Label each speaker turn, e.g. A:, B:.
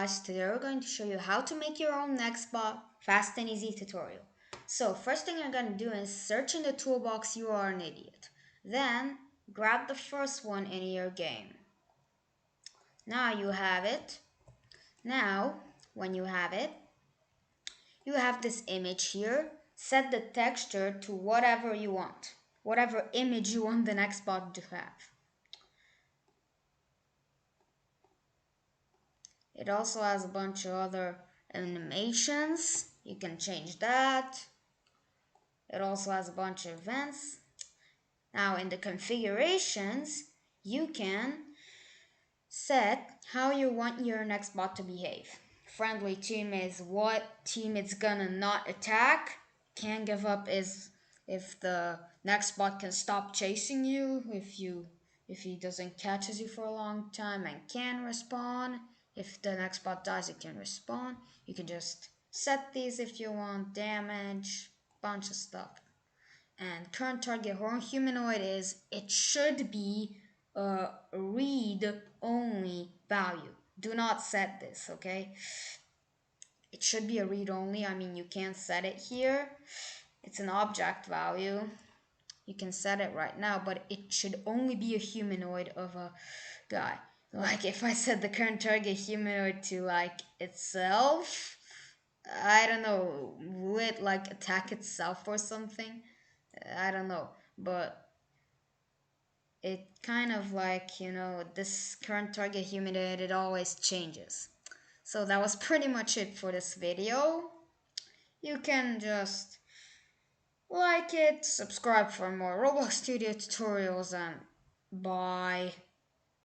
A: guys, today we're going to show you how to make your own Nextbot fast and easy tutorial. So first thing you're going to do is search in the toolbox you are an idiot. Then grab the first one in your game. Now you have it. Now when you have it, you have this image here. Set the texture to whatever you want, whatever image you want the Nextbot to have. It also has a bunch of other animations. You can change that. It also has a bunch of events. Now in the configurations, you can set how you want your next bot to behave. Friendly team is what team it's gonna not attack. Can give up is if the next bot can stop chasing you, if he doesn't catches you for a long time, and can respawn. If the next bot dies, it can respawn. You can just set these if you want, damage, bunch of stuff. And current target horn humanoid is it should be a read only value. Do not set this, okay? It should be a read only. I mean, you can't set it here. It's an object value. You can set it right now, but it should only be a humanoid of a guy. Like if I set the current target humanoid to like itself, I don't know, will it like attack itself or something? I don't know, but it kind of like, this current target humanoid, it always changes. So that was pretty much it for this video. You can just like it, subscribe for more Roblox Studio tutorials, and bye.